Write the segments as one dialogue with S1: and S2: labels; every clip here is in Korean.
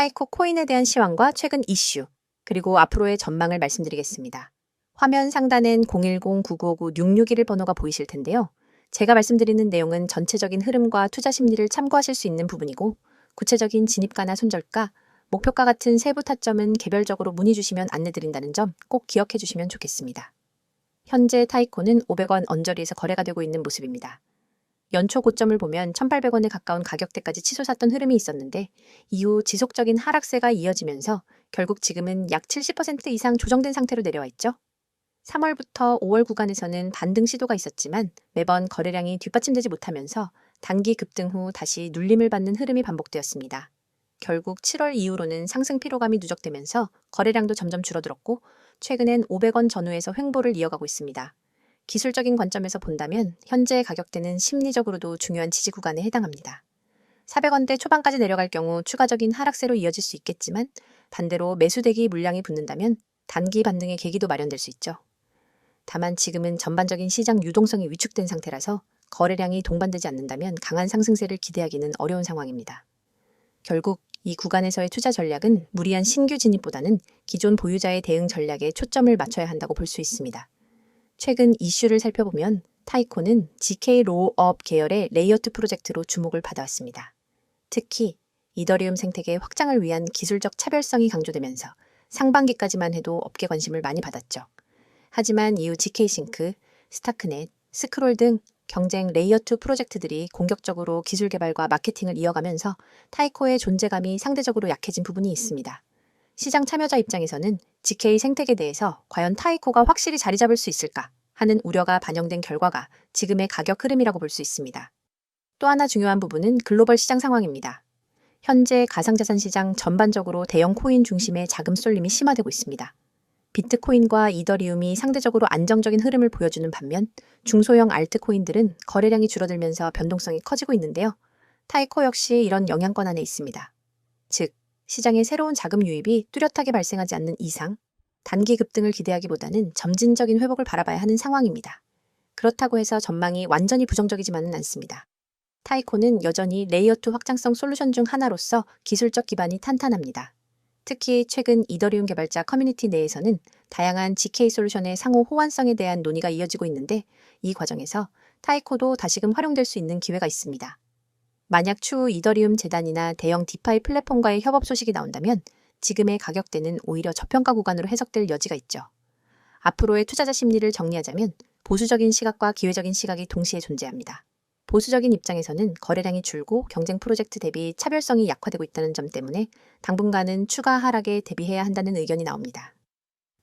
S1: 타이코 코인에 대한 시황과 최근 이슈, 그리고 앞으로의 전망을 말씀드리겠습니다. 화면 상단엔 010-9959-661 번호가 보이실 텐데요. 제가 말씀드리는 내용은 전체적인 흐름과 투자 심리를 참고하실 수 있는 부분이고, 구체적인 진입가나 손절가, 목표가 같은 세부 타점은 개별적으로 문의 주시면 안내드린다는 점 꼭 기억해 주시면 좋겠습니다. 현재 타이코는 500원 언저리에서 거래가 되고 있는 모습입니다. 연초 고점을 보면 1,800원에 가까운 가격대까지 치솟았던 흐름이 있었는데 이후 지속적인 하락세가 이어지면서 결국 지금은 약 70% 이상 조정된 상태로 내려와 있죠. 3월부터 5월 구간에서는 반등 시도가 있었지만 매번 거래량이 뒷받침되지 못하면서 단기 급등 후 다시 눌림을 받는 흐름이 반복되었습니다. 결국 7월 이후로는 상승 피로감이 누적되면서 거래량도 점점 줄어들었고 최근엔 500원 전후에서 횡보를 이어가고 있습니다. 기술적인 관점에서 본다면 현재의 가격대는 심리적으로도 중요한 지지 구간에 해당합니다. 400원대 초반까지 내려갈 경우 추가적인 하락세로 이어질 수 있겠지만 반대로 매수대기 물량이 붙는다면 단기 반등의 계기도 마련될 수 있죠. 다만 지금은 전반적인 시장 유동성이 위축된 상태라서 거래량이 동반되지 않는다면 강한 상승세를 기대하기는 어려운 상황입니다. 결국 이 구간에서의 투자 전략은 무리한 신규 진입보다는 기존 보유자의 대응 전략에 초점을 맞춰야 한다고 볼 수 있습니다. 최근 이슈를 살펴보면 타이코는 GK 로우업 계열의 레이어트 프로젝트로 주목을 받아왔습니다. 특히 이더리움 생태계 확장을 위한 기술적 차별성이 강조되면서 상반기까지만 해도 업계 관심을 많이 받았죠. 하지만 이후 GK-싱크, 스타크넷, 스크롤 등 경쟁 레이어2 프로젝트들이 공격적으로 기술 개발과 마케팅을 이어가면서 타이코의 존재감이 상대적으로 약해진 부분이 있습니다. 시장 참여자 입장에서는 GK 생태계에 대해서 과연 타이코가 확실히 자리 잡을 수 있을까 하는 우려가 반영된 결과가 지금의 가격 흐름이라고 볼 수 있습니다. 또 하나 중요한 부분은 글로벌 시장 상황입니다. 현재 가상자산 시장 전반적으로 대형 코인 중심의 자금 쏠림이 심화되고 있습니다. 비트코인과 이더리움이 상대적으로 안정적인 흐름을 보여주는 반면 중소형 알트코인들은 거래량이 줄어들면서 변동성이 커지고 있는데요. 타이코 역시 이런 영향권 안에 있습니다. 즉, 시장에 새로운 자금 유입이 뚜렷하게 발생하지 않는 이상 단기 급등을 기대하기보다는 점진적인 회복을 바라봐야 하는 상황입니다. 그렇다고 해서 전망이 완전히 부정적이지만은 않습니다. 타이코는 여전히 레이어2 확장성 솔루션 중 하나로서 기술적 기반이 탄탄합니다. 특히 최근 이더리움 개발자 커뮤니티 내에서는 다양한 GK 솔루션의 상호 호환성에 대한 논의가 이어지고 있는데 이 과정에서 타이코도 다시금 활용될 수 있는 기회가 있습니다. 만약 추후 이더리움 재단이나 대형 디파이 플랫폼과의 협업 소식이 나온다면 지금의 가격대는 오히려 저평가 구간으로 해석될 여지가 있죠. 앞으로의 투자자 심리를 정리하자면 보수적인 시각과 기회적인 시각이 동시에 존재합니다. 보수적인 입장에서는 거래량이 줄고 경쟁 프로젝트 대비 차별성이 약화되고 있다는 점 때문에 당분간은 추가 하락에 대비해야 한다는 의견이 나옵니다.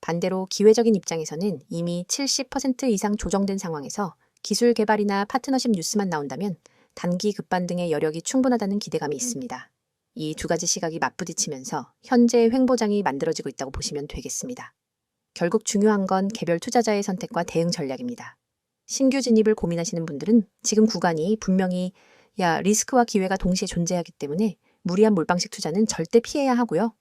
S1: 반대로 기회적인 입장에서는 이미 70% 이상 조정된 상황에서 기술 개발이나 파트너십 뉴스만 나온다면 단기 급반등의 여력이 충분하다는 기대감이 있습니다. 이 두 가지 시각이 맞부딪히면서 현재의 횡보장이 만들어지고 있다고 보시면 되겠습니다. 결국 중요한 건 개별 투자자의 선택과 대응 전략입니다. 신규 진입을 고민하시는 분들은 지금 구간이 분명히 리스크와 기회가 동시에 존재하기 때문에 무리한 몰빵식 투자는 절대 피해야 하고요.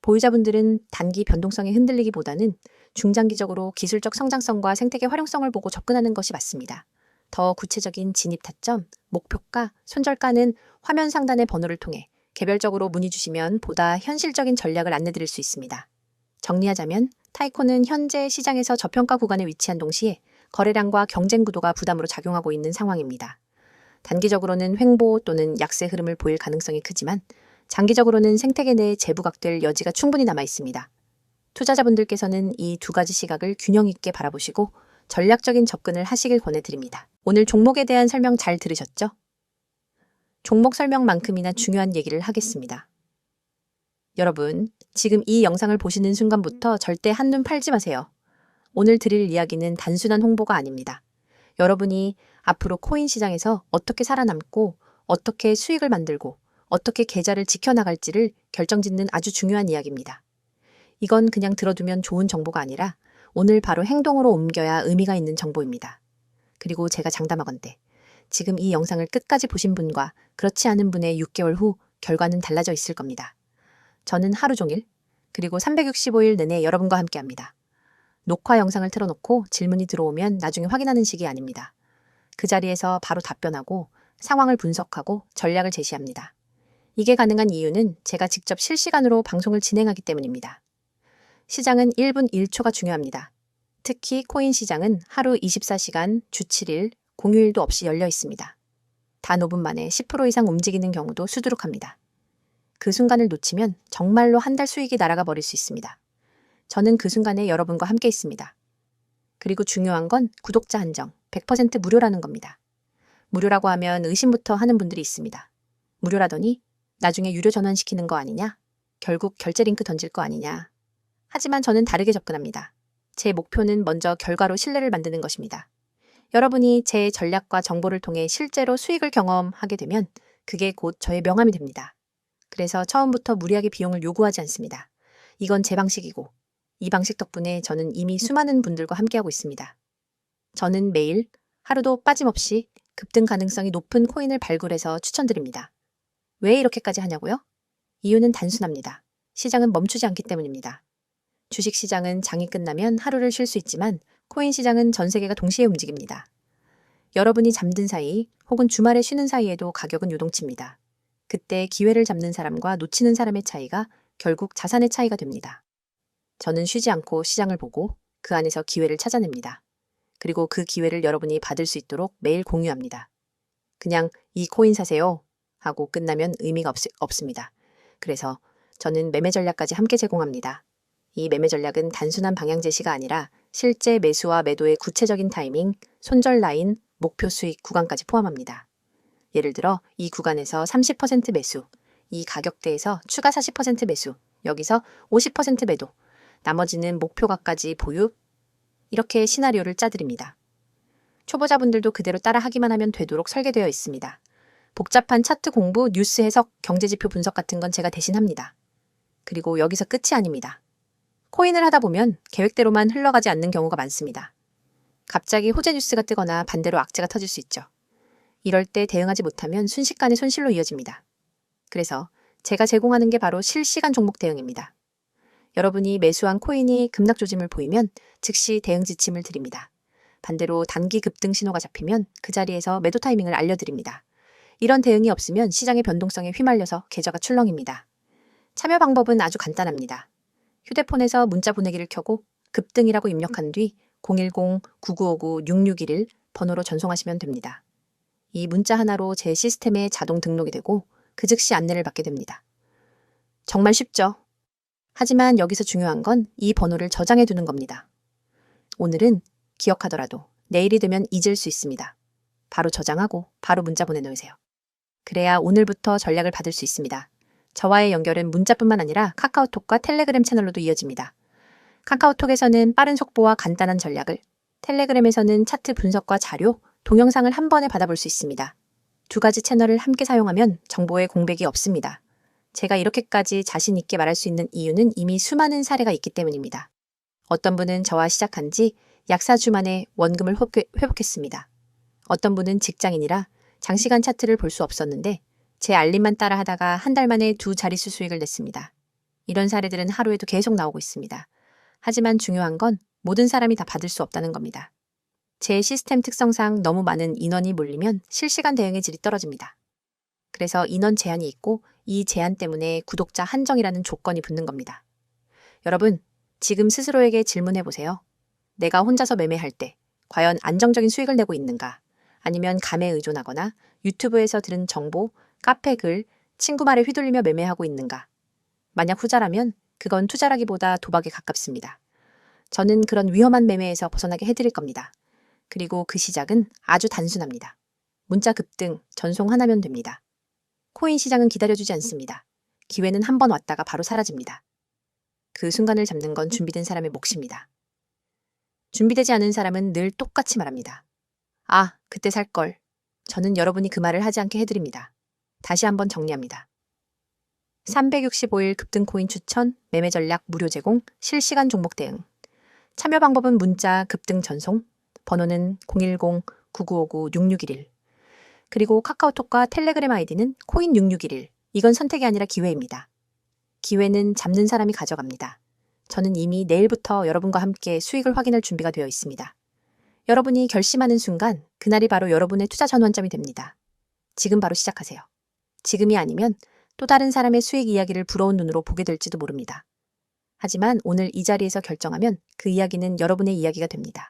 S1: 보유자분들은 단기 변동성에 흔들리기보다는 중장기적으로 기술적 성장성과 생태계 활용성을 보고 접근하는 것이 맞습니다. 더 구체적인 진입 타점, 목표가, 손절가는 화면 상단의 번호를 통해 개별적으로 문의 주시면 보다 현실적인 전략을 안내드릴 수 있습니다. 정리하자면 타이코는 현재 시장에서 저평가 구간에 위치한 동시에 거래량과 경쟁 구도가 부담으로 작용하고 있는 상황입니다. 단기적으로는 횡보 또는 약세 흐름을 보일 가능성이 크지만 장기적으로는 생태계 내에 재부각될 여지가 충분히 남아 있습니다. 투자자분들께서는 이 두 가지 시각을 균형 있게 바라보시고 전략적인 접근을 하시길 권해드립니다. 오늘 종목에 대한 설명 잘 들으셨죠? 종목 설명만큼이나 중요한 얘기를 하겠습니다. 여러분, 지금 이 영상을 보시는 순간부터 절대 한눈 팔지 마세요. 오늘 드릴 이야기는 단순한 홍보가 아닙니다. 여러분이 앞으로 코인 시장에서 어떻게 살아남고 어떻게 수익을 만들고 어떻게 계좌를 지켜나갈지를 결정짓는 아주 중요한 이야기입니다. 이건 그냥 들어두면 좋은 정보가 아니라 오늘 바로 행동으로 옮겨야 의미가 있는 정보입니다. 그리고 제가 장담하건대 지금 이 영상을 끝까지 보신 분과 그렇지 않은 분의 6개월 후 결과는 달라져 있을 겁니다. 저는 하루 종일 그리고 365일 내내 여러분과 함께합니다. 녹화 영상을 틀어놓고 질문이 들어오면 나중에 확인하는 식이 아닙니다. 그 자리에서 바로 답변하고 상황을 분석하고 전략을 제시합니다. 이게 가능한 이유는 제가 직접 실시간으로 방송을 진행하기 때문입니다. 시장은 1분 1초가 중요합니다. 특히 코인 시장은 하루 24시간, 주 7일, 공휴일도 없이 열려 있습니다. 단 5분 만에 10% 이상 움직이는 경우도 수두룩합니다. 그 순간을 놓치면 정말로 한 달 수익이 날아가 버릴 수 있습니다. 저는 그 순간에 여러분과 함께 있습니다. 그리고 중요한 건 구독자 한정, 100% 무료라는 겁니다. 무료라고 하면 의심부터 하는 분들이 있습니다. 무료라더니 나중에 유료 전환시키는 거 아니냐? 결국 결제 링크 던질 거 아니냐? 하지만 저는 다르게 접근합니다. 제 목표는 먼저 결과로 신뢰를 만드는 것입니다. 여러분이 제 전략과 정보를 통해 실제로 수익을 경험하게 되면 그게 곧 저의 명함이 됩니다. 그래서 처음부터 무리하게 비용을 요구하지 않습니다. 이건 제 방식이고 이 방식 덕분에 저는 이미 수많은 분들과 함께하고 있습니다. 저는 매일 하루도 빠짐없이 급등 가능성이 높은 코인을 발굴해서 추천드립니다. 왜 이렇게까지 하냐고요? 이유는 단순합니다. 시장은 멈추지 않기 때문입니다. 주식시장은 장이 끝나면 하루를 쉴 수 있지만 코인 시장은 전 세계가 동시에 움직입니다. 여러분이 잠든 사이 혹은 주말에 쉬는 사이에도 가격은 요동칩니다. 그때 기회를 잡는 사람과 놓치는 사람의 차이가 결국 자산의 차이가 됩니다. 저는 쉬지 않고 시장을 보고 그 안에서 기회를 찾아냅니다. 그리고 그 기회를 여러분이 받을 수 있도록 매일 공유합니다. 그냥 이 코인 사세요 하고 끝나면 의미가 없습니다. 그래서 저는 매매 전략까지 함께 제공합니다. 이 매매 전략은 단순한 방향 제시가 아니라 실제 매수와 매도의 구체적인 타이밍, 손절 라인, 목표 수익 구간까지 포함합니다. 예를 들어 이 구간에서 30% 매수, 이 가격대에서 추가 40% 매수, 여기서 50% 매도, 나머지는 목표가까지 보유, 이렇게 시나리오를 짜드립니다. 초보자분들도 그대로 따라하기만 하면 되도록 설계되어 있습니다. 복잡한 차트 공부, 뉴스 해석, 경제지표 분석 같은 건 제가 대신 합니다. 그리고 여기서 끝이 아닙니다. 코인을 하다 보면 계획대로만 흘러가지 않는 경우가 많습니다. 갑자기 호재 뉴스가 뜨거나 반대로 악재가 터질 수 있죠. 이럴 때 대응하지 못하면 순식간에 손실로 이어집니다. 그래서 제가 제공하는 게 바로 실시간 종목 대응입니다. 여러분이 매수한 코인이 급락 조짐을 보이면 즉시 대응 지침을 드립니다. 반대로 단기 급등 신호가 잡히면 그 자리에서 매도 타이밍을 알려드립니다. 이런 대응이 없으면 시장의 변동성에 휘말려서 계좌가 출렁입니다. 참여 방법은 아주 간단합니다. 휴대폰에서 문자 보내기를 켜고 급등이라고 입력한 뒤 010-9959-6611 번호로 전송하시면 됩니다. 이 문자 하나로 제 시스템에 자동 등록이 되고 그 즉시 안내를 받게 됩니다. 정말 쉽죠? 하지만 여기서 중요한 건 이 번호를 저장해 두는 겁니다. 오늘은 기억하더라도 내일이 되면 잊을 수 있습니다. 바로 저장하고 바로 문자 보내놓으세요. 그래야 오늘부터 전략을 받을 수 있습니다. 저와의 연결은 문자뿐만 아니라 카카오톡과 텔레그램 채널로도 이어집니다. 카카오톡에서는 빠른 속보와 간단한 전략을, 텔레그램에서는 차트 분석과 자료, 동영상을 한 번에 받아볼 수 있습니다. 두 가지 채널을 함께 사용하면 정보의 공백이 없습니다. 제가 이렇게까지 자신 있게 말할 수 있는 이유는 이미 수많은 사례가 있기 때문입니다. 어떤 분은 저와 시작한 지 약 4주 만에 원금을 회복했습니다. 어떤 분은 직장인이라 장시간 차트를 볼 수 없었는데 제 알림만 따라 하다가 한 달 만에 2자릿수 수익을 냈습니다. 이런 사례들은 하루에도 계속 나오고 있습니다. 하지만 중요한 건 모든 사람이 다 받을 수 없다는 겁니다. 제 시스템 특성상 너무 많은 인원이 몰리면 실시간 대응의 질이 떨어집니다. 그래서 인원 제한이 있고 이 제한 때문에 구독자 한정이라는 조건이 붙는 겁니다. 여러분, 지금 스스로에게 질문해 보세요. 내가 혼자서 매매할 때 과연 안정적인 수익을 내고 있는가? 아니면 감에 의존하거나 유튜브에서 들은 정보, 카페 글, 친구 말에 휘둘리며 매매하고 있는가? 만약 후자라면 그건 투자라기보다 도박에 가깝습니다. 저는 그런 위험한 매매에서 벗어나게 해드릴 겁니다. 그리고 그 시작은 아주 단순합니다. 문자 급등, 전송 하나면 됩니다. 코인 시장은 기다려주지 않습니다. 기회는 한 번 왔다가 바로 사라집니다. 그 순간을 잡는 건 준비된 사람의 몫입니다. 준비되지 않은 사람은 늘 똑같이 말합니다. 아, 그때 살걸. 저는 여러분이 그 말을 하지 않게 해드립니다. 다시 한번 정리합니다. 365일 급등 코인 추천, 매매 전략 무료 제공, 실시간 종목 대응. 참여 방법은 문자 급등 전송, 번호는 010-9959-6611. 그리고 카카오톡과 텔레그램 아이디는 코인6611. 이건 선택이 아니라 기회입니다. 기회는 잡는 사람이 가져갑니다. 저는 이미 내일부터 여러분과 함께 수익을 확인할 준비가 되어 있습니다. 여러분이 결심하는 순간 그날이 바로 여러분의 투자 전환점이 됩니다. 지금 바로 시작하세요. 지금이 아니면 또 다른 사람의 수익 이야기를 부러운 눈으로 보게 될지도 모릅니다. 하지만 오늘 이 자리에서 결정하면 그 이야기는 여러분의 이야기가 됩니다.